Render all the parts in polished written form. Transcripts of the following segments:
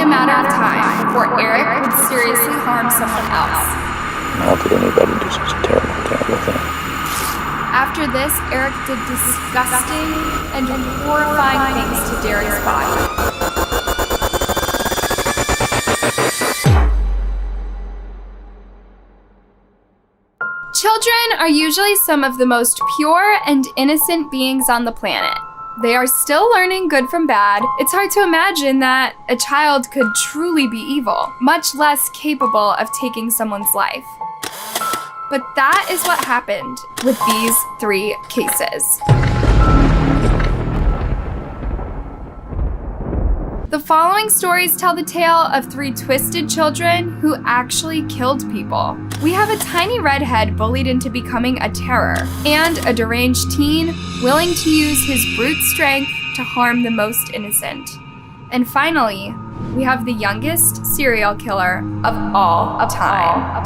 a matter of time before Eric would seriously harm someone else. How could anybody do such a terrible, terrible thing? After this, Eric did disgusting and horrifying things to Derek's body. Children are usually some of the most pure and innocent beings on the planet. They are still learning good from bad. It's hard to imagine that a child could truly be evil, much less capable of taking someone's life. But that is what happened with these 3 cases. The following stories tell the tale of 3 twisted children who actually killed people. We have a tiny redhead bullied into becoming a terror, and a deranged teen willing to use his brute strength to harm the most innocent. And finally, we have the youngest serial killer of all time.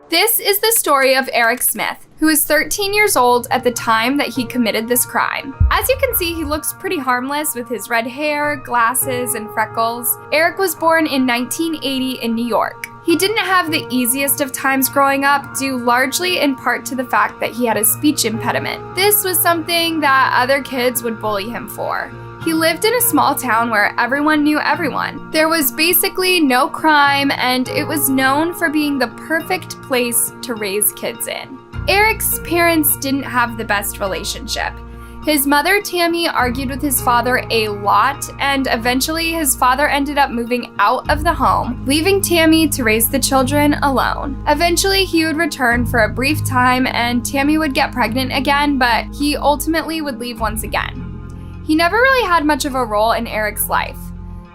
This is the story of Eric Smith, who was 13 years old at the time that he committed this crime. As you can see, he looks pretty harmless with his red hair, glasses, and freckles. Eric was born in 1980 in New York. He didn't have the easiest of times growing up, due largely in part to the fact that he had a speech impediment. This was something that other kids would bully him for. He lived in a small town where everyone knew everyone. There was basically no crime, and it was known for being the perfect place to raise kids in. Eric's parents didn't have the best relationship. His mother, Tammy, argued with his father a lot, and eventually his father ended up moving out of the home, leaving Tammy to raise the children alone. Eventually, he would return for a brief time, and Tammy would get pregnant again, but he ultimately would leave once again. He never really had much of a role in Eric's life.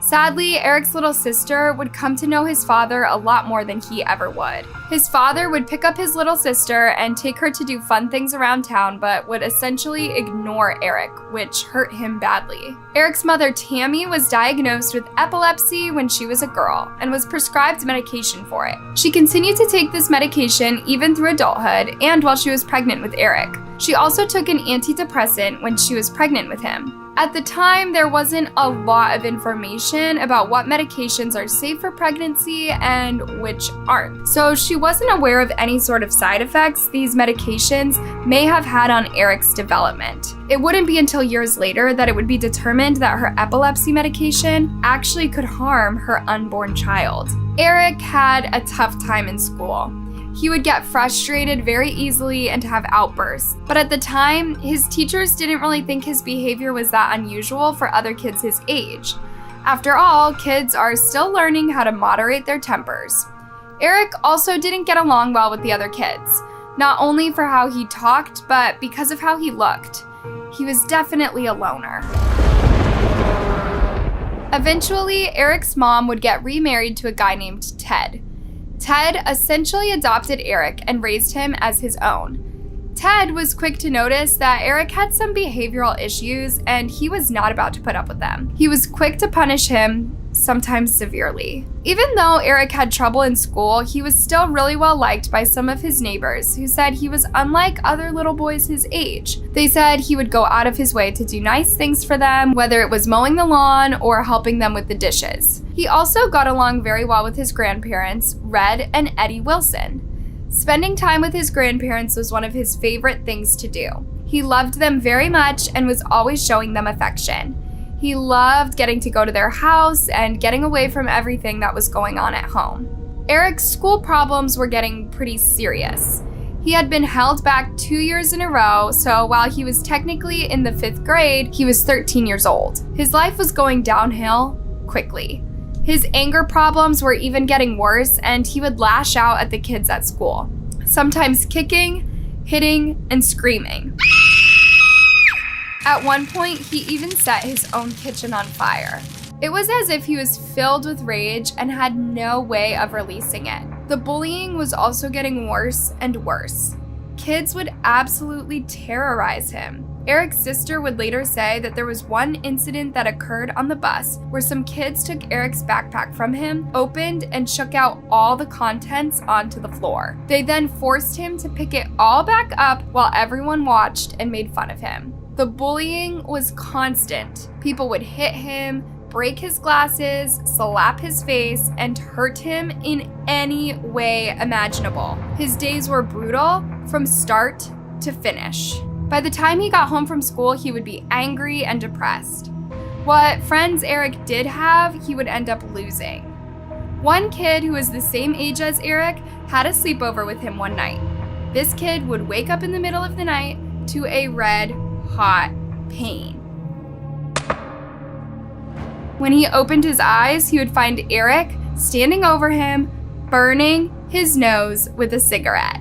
Sadly, Eric's little sister would come to know his father a lot more than he ever would. His father would pick up his little sister and take her to do fun things around town, but would essentially ignore Eric, which hurt him badly. Eric's mother, Tammy, was diagnosed with epilepsy when she was a girl and was prescribed medication for it. She continued to take this medication even through adulthood and while she was pregnant with Eric. She also took an antidepressant when she was pregnant with him. At the time, there wasn't a lot of information about what medications are safe for pregnancy and which aren't. So she wasn't aware of any sort of side effects these medications may have had on Eric's development. It wouldn't be until years later that it would be determined that her epilepsy medication actually could harm her unborn child. Eric had a tough time in school. He would get frustrated very easily and have outbursts. But at the time, his teachers didn't really think his behavior was that unusual for other kids his age. After all, kids are still learning how to moderate their tempers. Eric also didn't get along well with the other kids, not only for how he talked, but because of how he looked. He was definitely a loner. Eventually, Eric's mom would get remarried to a guy named Ted. Ted essentially adopted Eric and raised him as his own. Ted was quick to notice that Eric had some behavioral issues and he was not about to put up with them. He was quick to punish him, sometimes severely. Even though Eric had trouble in school, he was still really well liked by some of his neighbors who said he was unlike other little boys his age. They said he would go out of his way to do nice things for them, whether it was mowing the lawn or helping them with the dishes. He also got along very well with his grandparents, Red and Eddie Wilson. Spending time with his grandparents was one of his favorite things to do. He loved them very much and was always showing them affection. He loved getting to go to their house and getting away from everything that was going on at home. Eric's school problems were getting pretty serious. He had been held back 2 years in a row, so while he was technically in the 5th grade, he was 13 years old. His life was going downhill quickly. His anger problems were even getting worse, and he would lash out at the kids at school, sometimes kicking, hitting, and screaming. At one point, he even set his own kitchen on fire. It was as if he was filled with rage and had no way of releasing it. The bullying was also getting worse and worse. Kids would absolutely terrorize him. Eric's sister would later say that there was one incident that occurred on the bus where some kids took Eric's backpack from him, opened, and shook out all the contents onto the floor. They then forced him to pick it all back up while everyone watched and made fun of him. The bullying was constant. People would hit him, break his glasses, slap his face, and hurt him in any way imaginable. His days were brutal from start to finish. By the time he got home from school, he would be angry and depressed. What friends Eric did have, he would end up losing. One kid who was the same age as Eric had a sleepover with him one night. This kid would wake up in the middle of the night to a red, hot pain. When he opened his eyes, he would find Eric standing over him, burning his nose with a cigarette.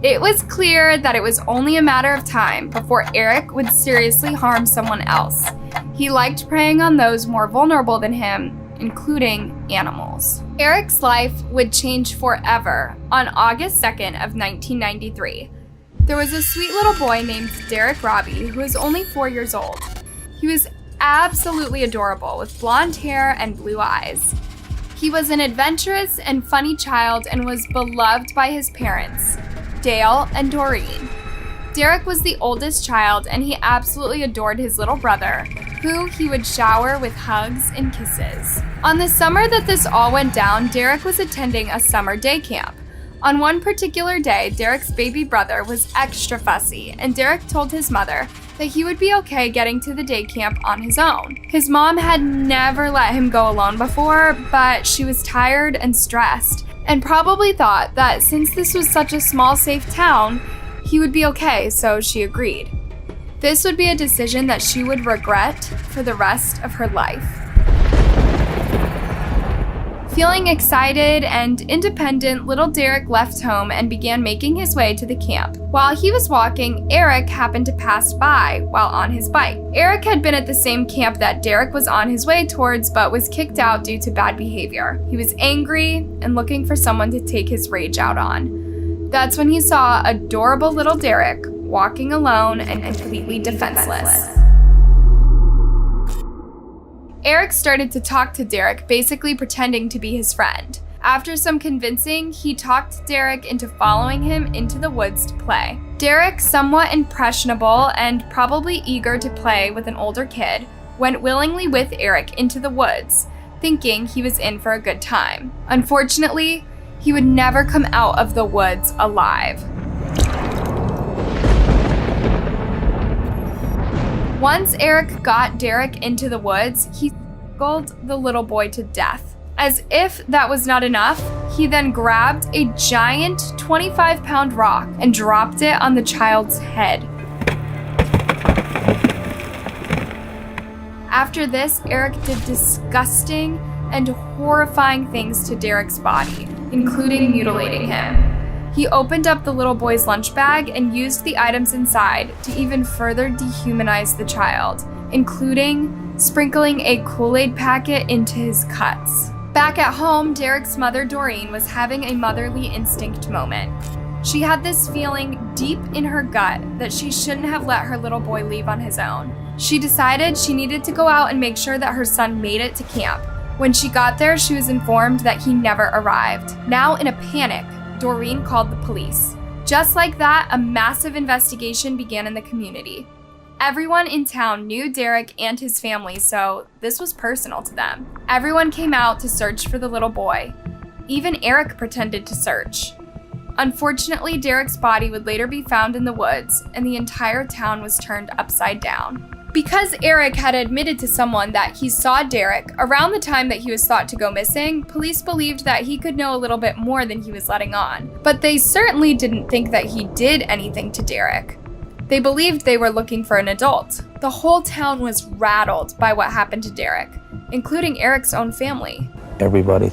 It was clear that it was only a matter of time before Eric would seriously harm someone else. He liked preying on those more vulnerable than him, including animals. Eric's life would change forever on August 2nd of 1993. There was a sweet little boy named Derek Robbie who was only 4 years old. He was absolutely adorable with blonde hair and blue eyes. He was an adventurous and funny child and was beloved by his parents, Dale and Doreen. Derek was the oldest child and he absolutely adored his little brother, who he would shower with hugs and kisses. On the summer that this all went down, Derek was attending a summer day camp. On one particular day, Derek's baby brother was extra fussy, and Derek told his mother that he would be okay getting to the day camp on his own. His mom had never let him go alone before, but she was tired and stressed, and probably thought that since this was such a small, safe town, he would be okay, so she agreed. This would be a decision that she would regret for the rest of her life. Feeling excited and independent, little Derek left home and began making his way to the camp. While he was walking, Eric happened to pass by while on his bike. Eric had been at the same camp that Derek was on his way towards, but was kicked out due to bad behavior. He was angry and looking for someone to take his rage out on. That's when he saw adorable little Derek walking alone and completely defenseless. Eric started to talk to Derek, basically pretending to be his friend. After some convincing, he talked Derek into following him into the woods to play. Derek, somewhat impressionable and probably eager to play with an older kid, went willingly with Eric into the woods, thinking he was in for a good time. Unfortunately, he would never come out of the woods alive. Once Eric got Derek into the woods, he strangled the little boy to death. As if that was not enough, he then grabbed a giant 25-pound rock and dropped it on the child's head. After this, Eric did disgusting and horrifying things to Derek's body, including mutilating him. He opened up the little boy's lunch bag and used the items inside to even further dehumanize the child, including sprinkling a Kool-Aid packet into his cuts. Back at home, Derek's mother, Doreen, was having a motherly instinct moment. She had this feeling deep in her gut that she shouldn't have let her little boy leave on his own. She decided she needed to go out and make sure that her son made it to camp. When she got there, she was informed that he never arrived. Now, in a panic, Doreen called the police. Just like that, a massive investigation began in the community. Everyone in town knew Derek and his family, so this was personal to them. Everyone came out to search for the little boy. Even Eric pretended to search. Unfortunately, Derek's body would later be found in the woods, and the entire town was turned upside down. Because Eric had admitted to someone that he saw Derek around the time that he was thought to go missing, police believed that he could know a little bit more than he was letting on. But they certainly didn't think that he did anything to Derek. They believed they were looking for an adult. The whole town was rattled by what happened to Derek, including Eric's own family. Everybody,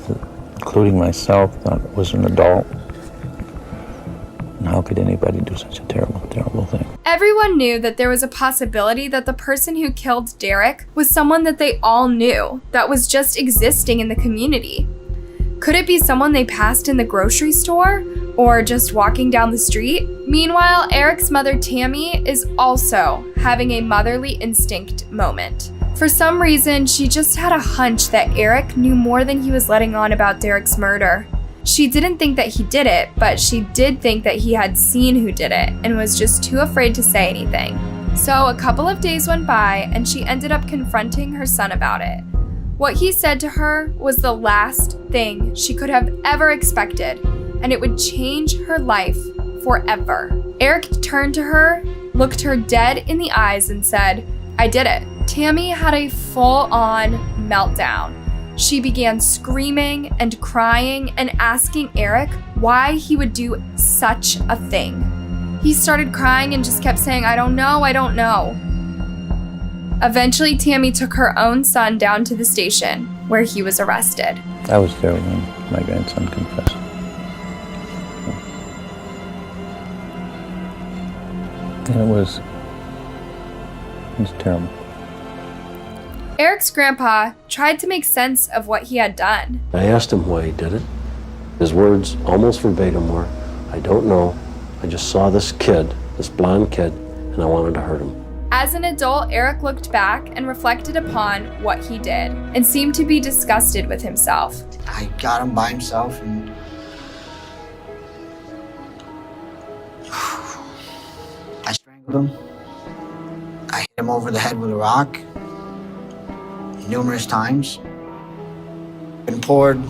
including myself, thought it was an adult. And how could anybody do such a terrible, terrible thing? Everyone knew that there was a possibility that the person who killed Derek was someone that they all knew, that was just existing in the community. Could it be someone they passed in the grocery store? Or just walking down the street? Meanwhile, Eric's mother, Tammy, is also having a motherly instinct moment. For some reason, she just had a hunch that Eric knew more than he was letting on about Derek's murder. She didn't think that he did it, but she did think that he had seen who did it and was just too afraid to say anything. So a couple of days went by and she ended up confronting her son about it. What he said to her was the last thing she could have ever expected, and it would change her life forever. Eric turned to her, looked her dead in the eyes, and said, "I did it." Tammy had a full-on meltdown. She began screaming and crying and asking Eric why he would do such a thing. He started crying and just kept saying, "I don't know, I don't know." Eventually, Tammy took her own son down to the station, where he was arrested. I was there when my grandson confessed. And it was terrible. Eric's grandpa tried to make sense of what he had done. I asked him why he did it. His words, almost verbatim, were, "I don't know. I just saw this kid, this blonde kid, and I wanted to hurt him." As an adult, Eric looked back and reflected upon what he did and seemed to be disgusted with himself. I got him by himself and I strangled him. I hit him over the head with a rock numerous times and poured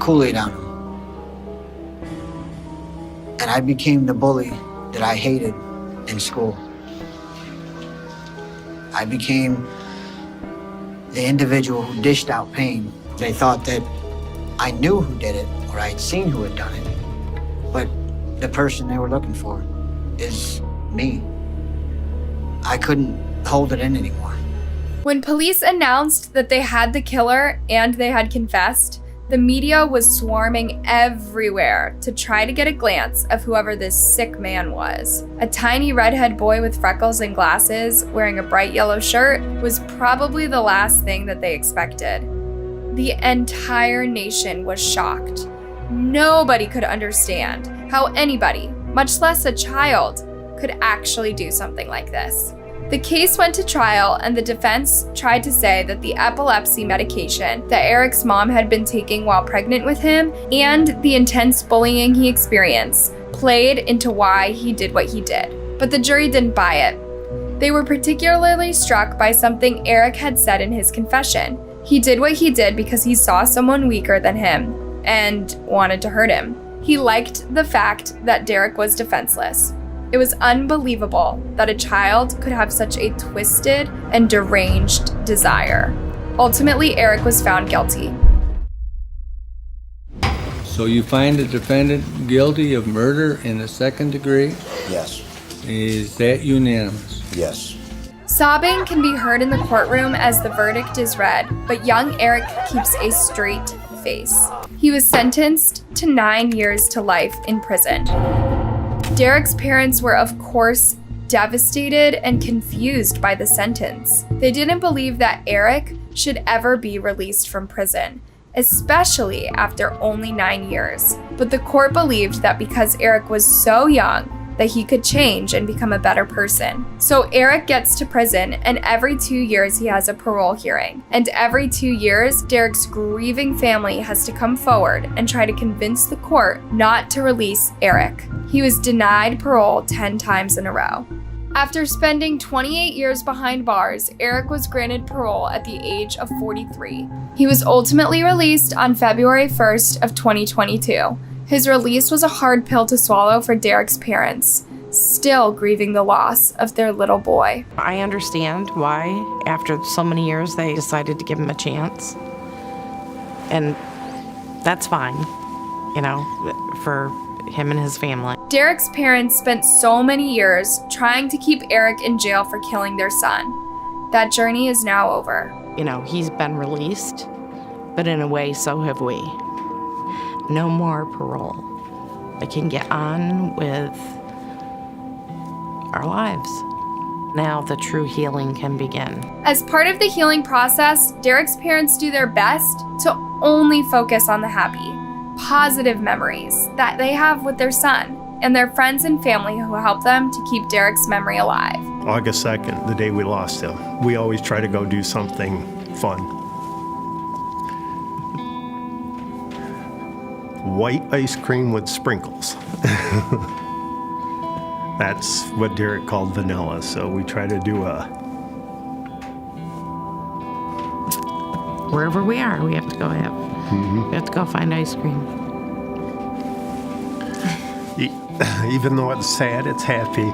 Kool-Aid on him. And I became the bully that I hated in school. I became the individual who dished out pain. They thought that I knew who did it or I'd seen who had done it. But the person they were looking for is me. I couldn't hold it in anymore. When police announced that they had the killer and they had confessed, the media was swarming everywhere to try to get a glance of whoever this sick man was. A tiny redhead boy with freckles and glasses, wearing a bright yellow shirt, was probably the last thing that they expected. The entire nation was shocked. Nobody could understand how anybody, much less a child, could actually do something like this. The case went to trial, and the defense tried to say that the epilepsy medication that Eric's mom had been taking while pregnant with him and the intense bullying he experienced played into why he did what he did. But the jury didn't buy it. They were particularly struck by something Eric had said in his confession. He did what he did because he saw someone weaker than him and wanted to hurt him. He liked the fact that Derek was defenseless. It was unbelievable that a child could have such a twisted and deranged desire. Ultimately, Eric was found guilty. So you find the defendant guilty of murder in the second degree? Yes. Is that unanimous? Yes. Sobbing can be heard in the courtroom as the verdict is read, but young Eric keeps a straight face. He was sentenced to 9 years to life in prison. Derek's parents were, of course, devastated and confused by the sentence. They didn't believe that Eric should ever be released from prison, especially after only 9 years. But the court believed that because Eric was so young, that he could change and become a better person. So Eric gets to prison, and every 2 years he has a parole hearing. And every 2 years, Derek's grieving family has to come forward and try to convince the court not to release Eric. He was denied parole 10 times in a row. After spending 28 years behind bars, Eric was granted parole at the age of 43. He was ultimately released on February 1st of 2022. His release was a hard pill to swallow for Derek's parents, still grieving the loss of their little boy. I understand why, after so many years, they decided to give him a chance. And that's fine, you know, for him and his family. Derek's parents spent so many years trying to keep Eric in jail for killing their son. That journey is now over. You know, he's been released, but in a way, so have we. No more parole. I can get on with our lives. Now the true healing can begin. As part of the healing process, Derek's parents do their best to only focus on the happy, positive memories that they have with their son and their friends and family who help them to keep Derek's memory alive. August 2nd, the day we lost him, we always try to go do something fun. White ice cream with sprinkles. That's what Derek called vanilla. So we try to do Wherever we are, we have to go we have to go find ice cream. even though it's sad, it's happy.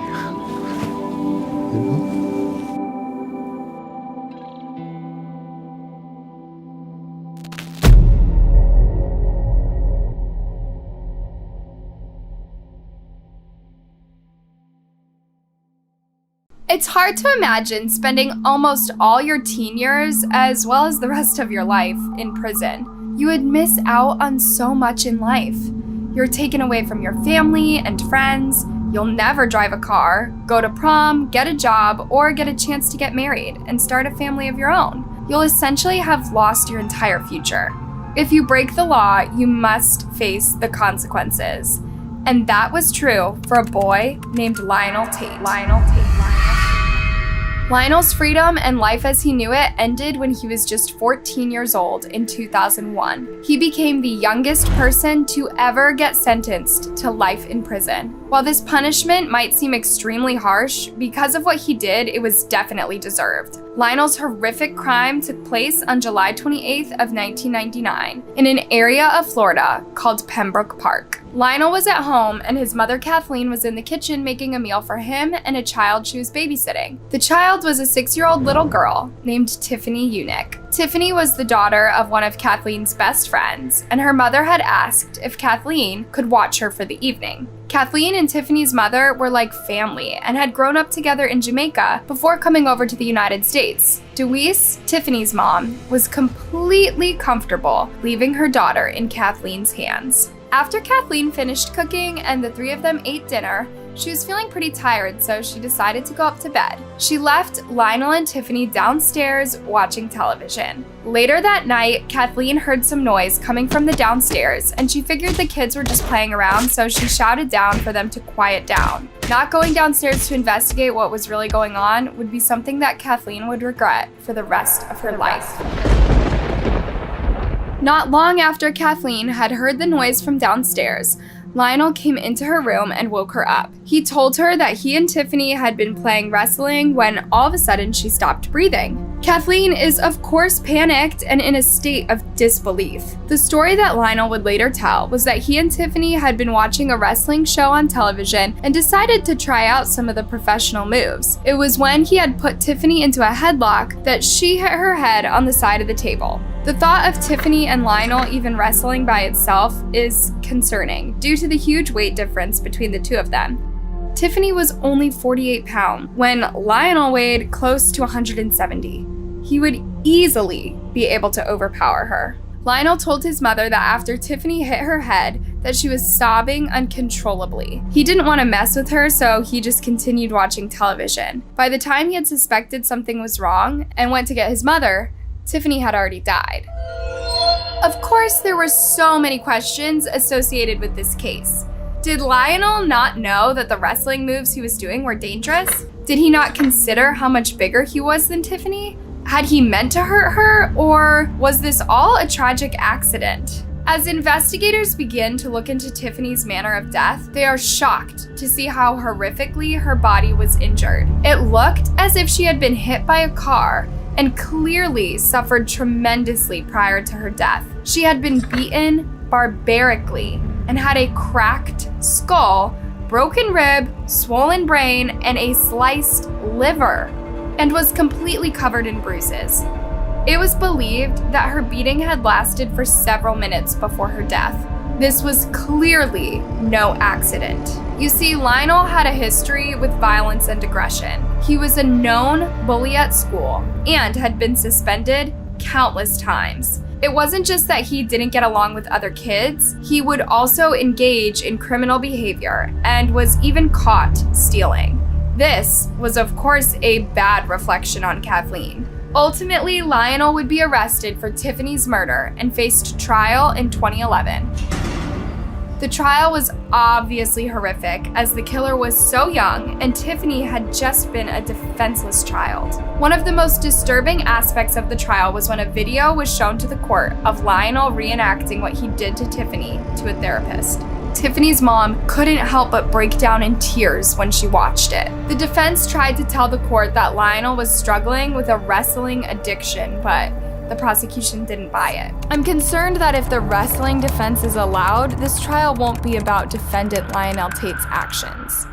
It's hard to imagine spending almost all your teen years, as well as the rest of your life, in prison. You would miss out on so much in life. You're taken away from your family and friends. You'll never drive a car, go to prom, get a job, or get a chance to get married and start a family of your own. You'll essentially have lost your entire future. If you break the law, you must face the consequences. And that was true for a boy named Lionel Tate. Lionel's freedom and life as he knew it ended when he was just 14 years old in 2001. He became the youngest person to ever get sentenced to life in prison. While this punishment might seem extremely harsh, because of what he did, it was definitely deserved. Lionel's horrific crime took place on July 28th of 1999 in an area of Florida called Pembroke Park. Lionel was at home and his mother Kathleen was in the kitchen making a meal for him and a child she was babysitting. The child was a 6-year-old little girl named Tiffany Unick. Tiffany was the daughter of one of Kathleen's best friends, and her mother had asked if Kathleen could watch her for the evening. Kathleen and Tiffany's mother were like family and had grown up together in Jamaica before coming over to the United States. Deweese, Tiffany's mom, was completely comfortable leaving her daughter in Kathleen's hands. After Kathleen finished cooking and the three of them ate dinner, she was feeling pretty tired, so she decided to go up to bed. She left Lionel and Tiffany downstairs watching television. Later that night, Kathleen heard some noise coming from the downstairs, and she figured the kids were just playing around, so she shouted down for them to quiet down. Not going downstairs to investigate what was really going on would be something that Kathleen would regret for the rest of her life. Not long after Kathleen had heard the noise from downstairs, Lionel came into her room and woke her up. He told her that he and Tiffany had been playing wrestling when all of a sudden she stopped breathing. Kathleen is of course panicked and in a state of disbelief. The story that Lionel would later tell was that he and Tiffany had been watching a wrestling show on television and decided to try out some of the professional moves. It was when he had put Tiffany into a headlock that she hit her head on the side of the table. The thought of Tiffany and Lionel even wrestling by itself is concerning due to the huge weight difference between the two of them. Tiffany was only 48 pounds when Lionel weighed close to 170. He would easily be able to overpower her. Lionel told his mother that after Tiffany hit her head, that she was sobbing uncontrollably. He didn't want to mess with her, so he just continued watching television. By the time he had suspected something was wrong and went to get his mother, Tiffany had already died. Of course, there were so many questions associated with this case. Did Lionel not know that the wrestling moves he was doing were dangerous? Did he not consider how much bigger he was than Tiffany? Had he meant to hurt her, or was this all a tragic accident? As investigators begin to look into Tiffany's manner of death, they are shocked to see how horrifically her body was injured. It looked as if she had been hit by a car and clearly suffered tremendously prior to her death. She had been beaten barbarically and had a cracked skull, broken rib, swollen brain, and a sliced liver, and was completely covered in bruises. It was believed that her beating had lasted for several minutes before her death. This was clearly no accident. You see, Lionel had a history with violence and aggression. He was a known bully at school and had been suspended countless times. It wasn't just that he didn't get along with other kids, he would also engage in criminal behavior and was even caught stealing. This was, of course, a bad reflection on Kathleen. Ultimately, Lionel would be arrested for Tiffany's murder and faced trial in 2011. The trial was obviously horrific as the killer was so young and Tiffany had just been a defenseless child. One of the most disturbing aspects of the trial was when a video was shown to the court of Lionel reenacting what he did to Tiffany to a therapist. Tiffany's mom couldn't help but break down in tears when she watched it. The defense tried to tell the court that Lionel was struggling with a wrestling addiction, but the prosecution didn't buy it. I'm concerned that if the wrestling defense is allowed, this trial won't be about defendant Lionel Tate's actions.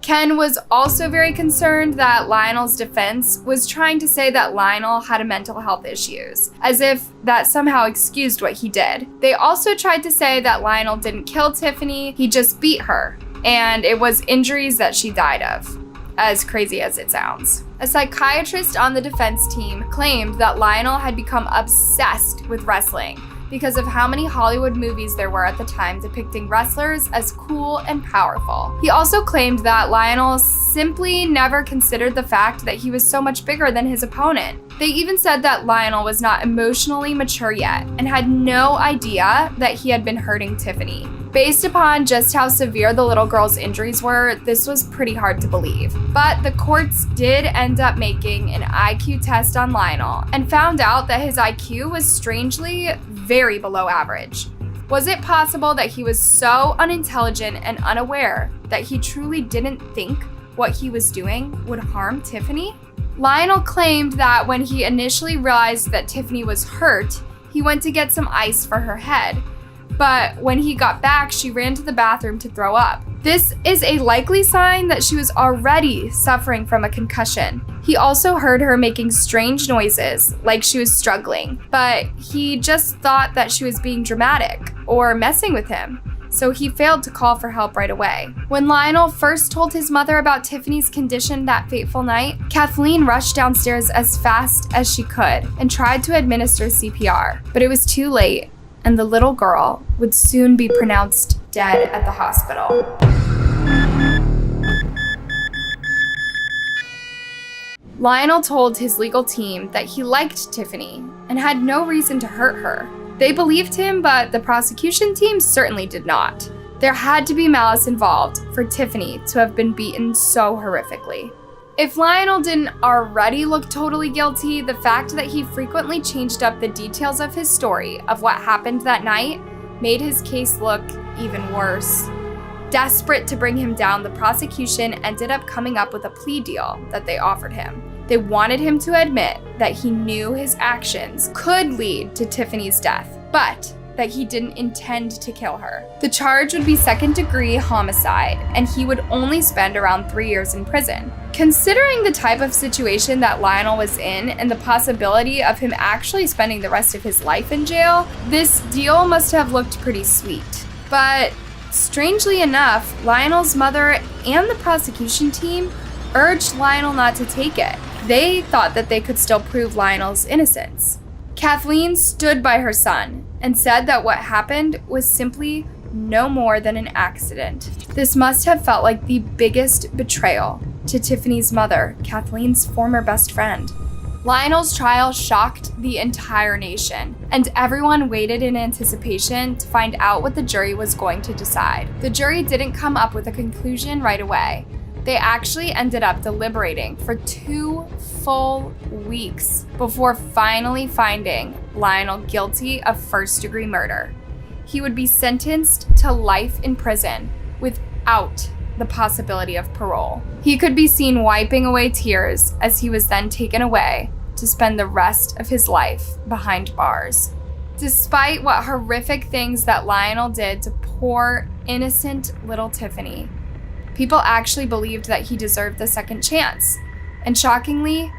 Ken was also very concerned that Lionel's defense was trying to say that Lionel had mental health issues, as if that somehow excused what he did. They also tried to say that Lionel didn't kill Tiffany, he just beat her, and it was injuries that she died of, as crazy as it sounds. A psychiatrist on the defense team claimed that Lionel had become obsessed with wrestling because of how many Hollywood movies there were at the time depicting wrestlers as cool and powerful. He also claimed that Lionel simply never considered the fact that he was so much bigger than his opponent. They even said that Lionel was not emotionally mature yet and had no idea that he had been hurting Tiffany. Based upon just how severe the little girl's injuries were, this was pretty hard to believe. But the courts did end up making an IQ test on Lionel and found out that his IQ was strangely very below average. Was it possible that he was so unintelligent and unaware that he truly didn't think what he was doing would harm Tiffany? Lionel claimed that when he initially realized that Tiffany was hurt, he went to get some ice for her head. But when he got back, she ran to the bathroom to throw up. This is a likely sign that she was already suffering from a concussion. He also heard her making strange noises, like she was struggling, but he just thought that she was being dramatic or messing with him, so he failed to call for help right away. When Lionel first told his mother about Tiffany's condition that fateful night, Kathleen rushed downstairs as fast as she could and tried to administer CPR, but it was too late, and the little girl would soon be pronounced dead at the hospital. Lionel told his legal team that he liked Tiffany and had no reason to hurt her. They believed him, but the prosecution team certainly did not. There had to be malice involved for Tiffany to have been beaten so horrifically. If Lionel didn't already look totally guilty, the fact that he frequently changed up the details of his story of what happened that night made his case look even worse. Desperate to bring him down, the prosecution ended up coming up with a plea deal that they offered him. They wanted him to admit that he knew his actions could lead to Tiffany's death, but that he didn't intend to kill her. The charge would be second-degree homicide, and he would only spend around 3 years in prison. Considering the type of situation that Lionel was in and the possibility of him actually spending the rest of his life in jail, this deal must have looked pretty sweet. But strangely enough, Lionel's mother and the prosecution team urged Lionel not to take it. They thought that they could still prove Lionel's innocence. Kathleen stood by her son and said that what happened was simply no more than an accident. This must have felt like the biggest betrayal to Tiffany's mother, Kathleen's former best friend. Lionel's trial shocked the entire nation, and everyone waited in anticipation to find out what the jury was going to decide. The jury didn't come up with a conclusion right away. They actually ended up deliberating for 2 full weeks before finally finding Lionel guilty of first-degree murder. He would be sentenced to life in prison without the possibility of parole. He could be seen wiping away tears as he was then taken away to spend the rest of his life behind bars. Despite what horrific things that Lionel did to poor, innocent little Tiffany, people actually believed that he deserved the second chance. And shockingly,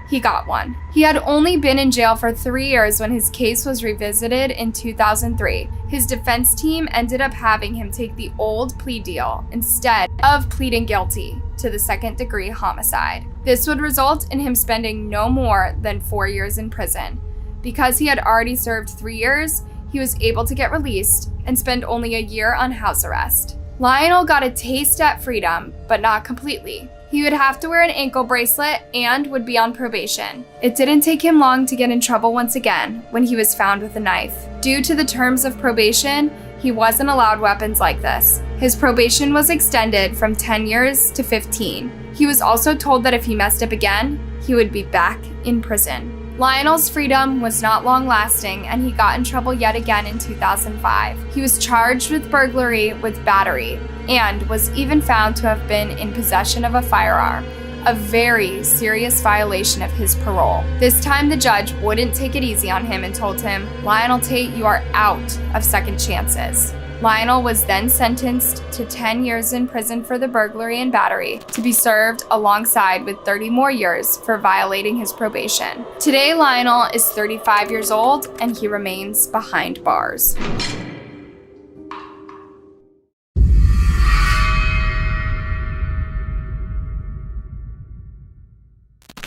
he got one. He had only been in jail for 3 years when his case was revisited in 2003. His defense team ended up having him take the old plea deal instead of pleading guilty to the second-degree homicide. This would result in him spending no more than 4 years in prison. Because he had already served 3 years, he was able to get released and spend only a year on house arrest. Lionel got a taste at freedom, but not completely. He would have to wear an ankle bracelet and would be on probation. It didn't take him long to get in trouble once again when he was found with a knife. Due to the terms of probation, he wasn't allowed weapons like this. His probation was extended from 10 years to 15. He was also told that if he messed up again, he would be back in prison. Lionel's freedom was not long lasting, and he got in trouble yet again in 2005. He was charged with burglary with battery and was even found to have been in possession of a firearm, a very serious violation of his parole. This time the judge wouldn't take it easy on him and told him, "Lionel Tate, you are out of second chances." Lionel was then sentenced to 10 years in prison for the burglary and battery, to be served alongside with 30 more years for violating his probation. Today, Lionel is 35 years old and he remains behind bars.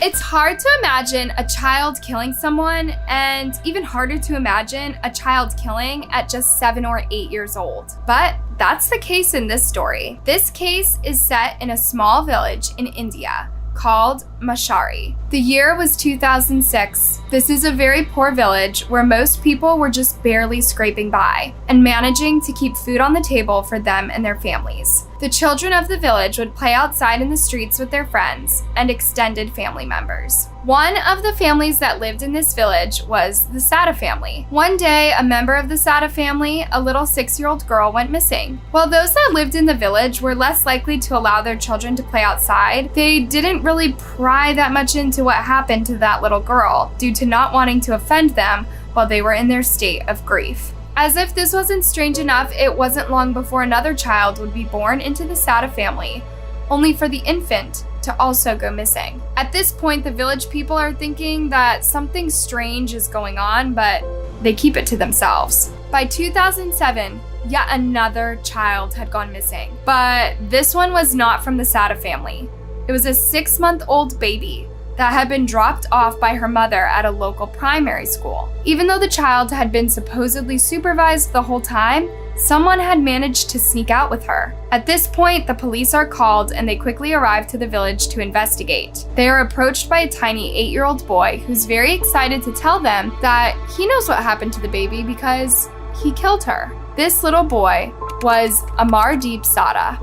It's hard to imagine a child killing someone, and even harder to imagine a child killing at just 7 or 8 years old. But that's the case in this story. This case is set in a small village in India called Mashari. The year was 2006. This is a very poor village where most people were just barely scraping by and managing to keep food on the table for them and their families. The children of the village would play outside in the streets with their friends and extended family members. One of the families that lived in this village was the Sada family. One day, a member of the Sada family, a little 6-year-old girl, went missing. While those that lived in the village were less likely to allow their children to play outside, they didn't really pry that much into what happened to that little girl due to not wanting to offend them while they were in their state of grief. As if this wasn't strange enough, it wasn't long before another child would be born into the Sada family, only for the infant to also go missing. At this point, the village people are thinking that something strange is going on, but they keep it to themselves. By 2007, yet another child had gone missing, but this one was not from the Sada family. It was a 6-month-old baby that had been dropped off by her mother at a local primary school. Even though the child had been supposedly supervised the whole time, someone had managed to sneak out with her. At this point, the police are called and they quickly arrive to the village to investigate. They are approached by a tiny 8-year-old boy who's very excited to tell them that he knows what happened to the baby because he killed her. This little boy was Amardeep Sada.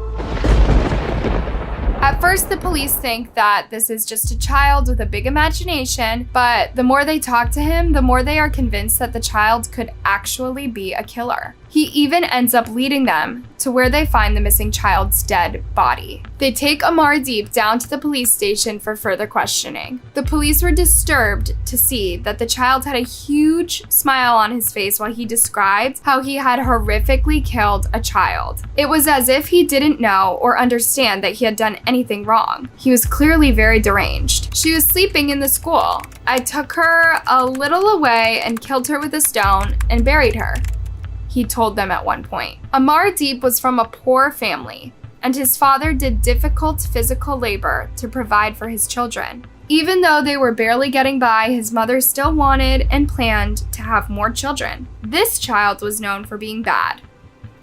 At first, the police think that this is just a child with a big imagination, but the more they talk to him, the more they are convinced that the child could actually be a killer. He even ends up leading them to where they find the missing child's dead body. They take Amardeep down to the police station for further questioning. The police were disturbed to see that the child had a huge smile on his face while he described how he had horrifically killed a child. It was as if he didn't know or understand that he had done anything wrong. He was clearly very deranged. She was sleeping in the school. I took her a little away and killed her with a stone and buried her, he told them at one point. Amardeep was from a poor family, and his father did difficult physical labor to provide for his children. Even though they were barely getting by, his mother still wanted and planned to have more children. This child was known for being bad,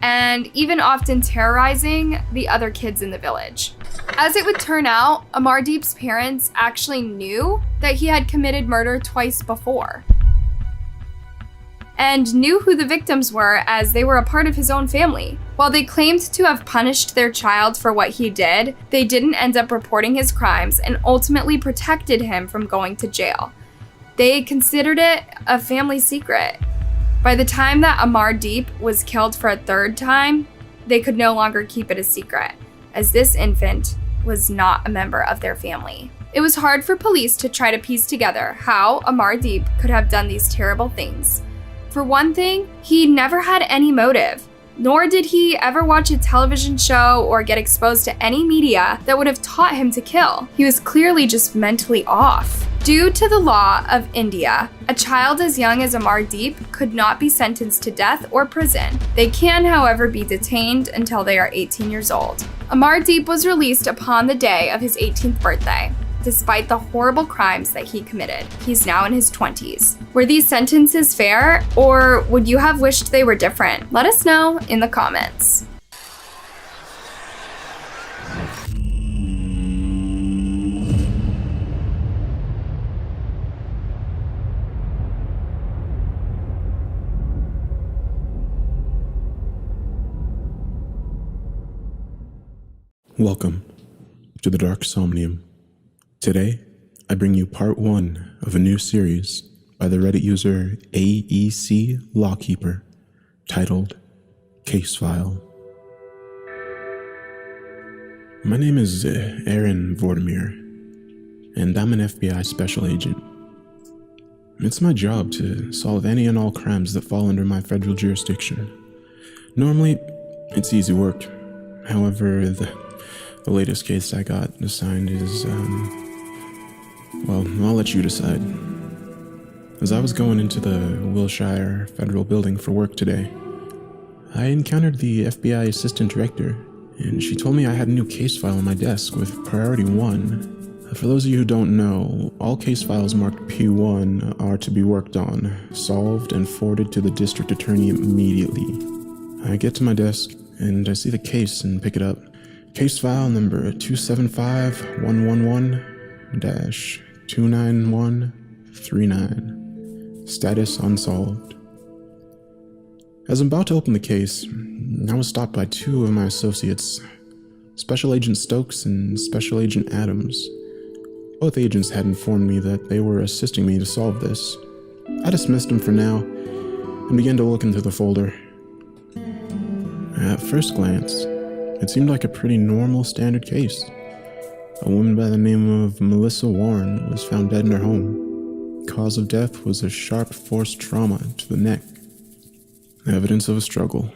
and even often terrorizing the other kids in the village. As it would turn out, Amardeep's parents actually knew that he had committed murder twice before, and knew who the victims were as they were a part of his own family. While they claimed to have punished their child for what he did, they didn't end up reporting his crimes and ultimately protected him from going to jail. They considered it a family secret. By the time that Amardeep was killed for a third time, they could no longer keep it a secret, as this infant was not a member of their family. It was hard for police to try to piece together how Amardeep could have done these terrible things. For one thing, he never had any motive, nor did he ever watch a television show or get exposed to any media that would have taught him to kill. He was clearly just mentally off. Due to the law of India, a child as young as Amardeep could not be sentenced to death or prison. They can, however, be detained until they are 18 years old. Amardeep was released upon the day of his 18th birthday. Despite the horrible crimes that he committed, he's now in his 20s. Were these sentences fair, or would you have wished they were different? Let us know in the comments. Welcome to the Dark Somnium. Today, I bring you part 1 of a new series by the Reddit user AEC Lawkeeper, titled Case File. My name is Aaron Vortimir, and I'm an FBI special agent. It's my job to solve any and all crimes that fall under my federal jurisdiction. Normally, it's easy work. However, the latest case I got assigned is, well, I'll let you decide. As I was going into the Wilshire Federal Building for work today, I encountered the FBI Assistant Director, and she told me I had a new case file on my desk with Priority 1. For those of you who don't know, all case files marked P1 are to be worked on, solved, and forwarded to the District Attorney immediately. I get to my desk, and I see the case and pick it up. Case file number 275111-29139. Status unsolved. As I'm about to open the case, I was stopped by 2 of my associates, Special Agent Stokes and Special Agent Adams. Both agents had informed me that they were assisting me to solve this. I dismissed them for now and began to look into the folder. At first glance, it seemed like a pretty normal standard case. A woman by the name of Melissa Warren was found dead in her home. Cause of death was a sharp force trauma to the neck. Evidence of a struggle.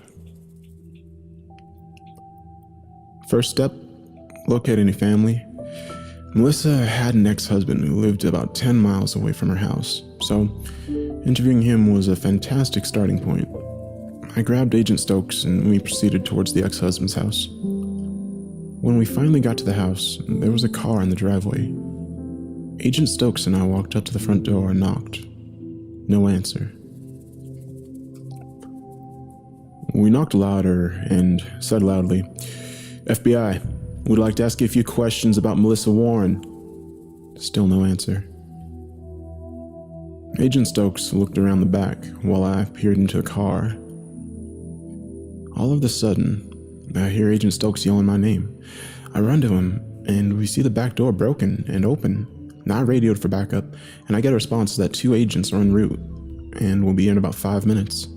First step, locate any family. Melissa had an ex-husband who lived about 10 miles away from her house, so interviewing him was a fantastic starting point. I grabbed Agent Stokes and we proceeded towards the ex-husband's house. When we finally got to the house, there was a car in the driveway. Agent Stokes and I walked up to the front door and knocked. No answer. We knocked louder and said loudly, "FBI, we'd like to ask you a few questions about Melissa Warren." Still no answer. Agent Stokes looked around the back while I peered into the car. All of a sudden, I hear Agent Stokes yelling my name. I run to him, and we see the back door broken and open. I radioed for backup, and I get a response that 2 agents are en route, and will be here in about 5 minutes.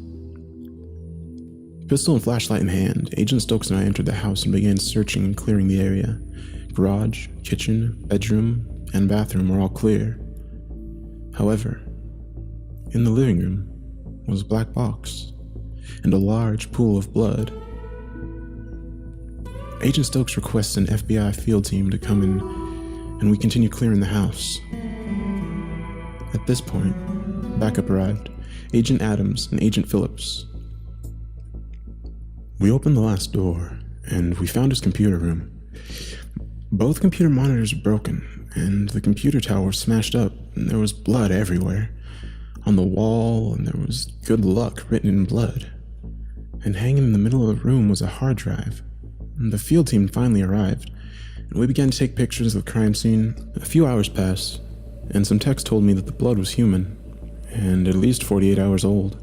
Pistol and flashlight in hand, Agent Stokes and I entered the house and began searching and clearing the area. Garage, kitchen, bedroom, and bathroom were all clear. However, in the living room was a black box and a large pool of blood. Agent Stokes requests an FBI field team to come in, and we continue clearing the house. At this point, backup arrived, Agent Adams and Agent Phillips. We opened the last door, and we found his computer room. Both computer monitors were broken, and the computer tower smashed up, and there was blood everywhere. On the wall, and there was "good luck" written in blood. And hanging in the middle of the room was a hard drive. The field team finally arrived, and we began to take pictures of the crime scene. A few hours passed, and some text told me that the blood was human, and at least 48 hours old.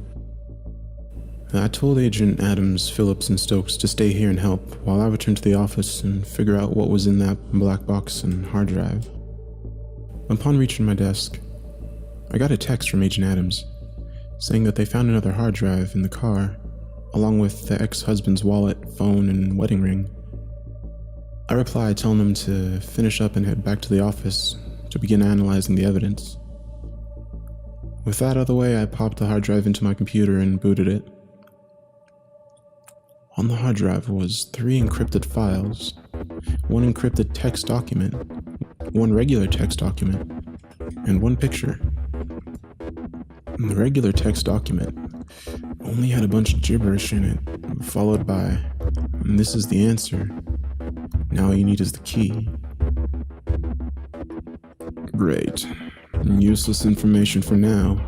I told Agent Adams, Phillips, and Stokes to stay here and help while I returned to the office and figure out what was in that black box and hard drive. Upon reaching my desk, I got a text from Agent Adams saying that they found another hard drive in the car, along with the ex-husband's wallet, phone, and wedding ring. I replied telling them to finish up and head back to the office to begin analyzing the evidence. With that out of the way, I popped the hard drive into my computer and booted it. On the hard drive was 3 encrypted files, 1 encrypted text document, 1 regular text document, and 1 picture. The regular text document only had a bunch of gibberish in it, followed by, "And this is the answer. Now all you need is the key." Great. Useless information for now.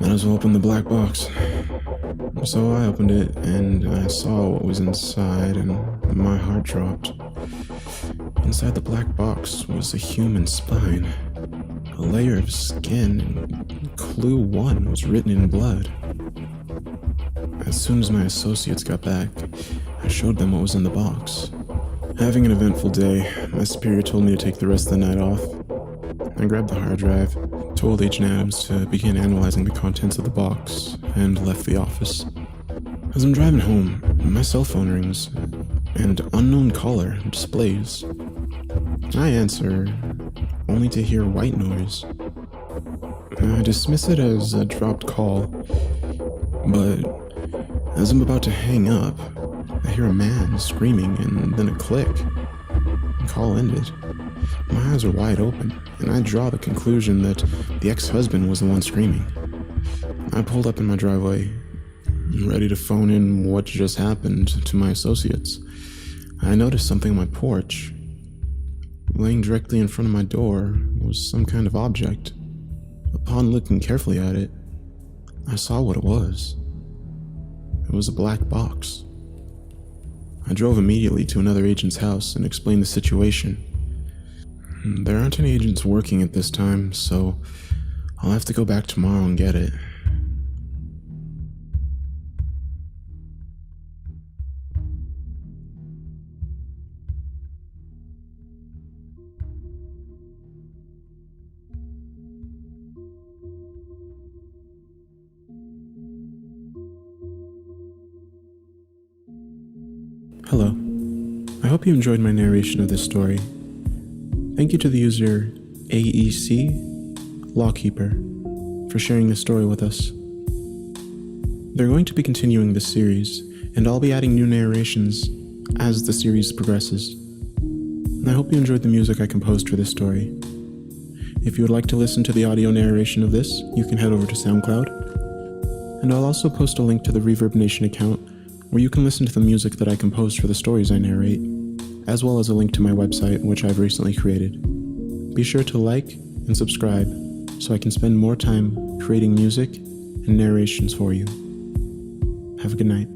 Might as well open the black box. So I opened it, and I saw what was inside, and my heart dropped. Inside the black box was a human spine, a layer of skin, and Clue 1 was written in blood. As soon as my associates got back, I showed them what was in the box. Having an eventful day, my superior told me to take the rest of the night off. I grabbed the hard drive, told Agent Adams to begin analyzing the contents of the box, and left the office. As I'm driving home, my cell phone rings, and unknown caller displays. I answer, only to hear white noise. I dismiss it as a dropped call, but as I'm about to hang up, I hear a man screaming and then a click. The call ended. My eyes are wide open, and I draw the conclusion that the ex-husband was the one screaming. I pulled up in my driveway, ready to phone in what just happened to my associates. I noticed something on my porch. Laying directly in front of my door was some kind of object. Upon looking carefully at it, I saw what it was. It was a black box. I drove immediately to another agent's house and explained the situation. There aren't any agents working at this time, so I'll have to go back tomorrow and get it. Hello. I hope you enjoyed my narration of this story. Thank you to the user AEC Lawkeeper for sharing this story with us. They're going to be continuing this series, and I'll be adding new narrations as the series progresses. And I hope you enjoyed the music I composed for this story. If you would like to listen to the audio narration of this, you can head over to SoundCloud. And I'll also post a link to the Reverb Nation account where you can listen to the music that I composed for the stories I narrate, as well as a link to my website, which I've recently created. Be sure to like and subscribe so I can spend more time creating music and narrations for you. Have a good night.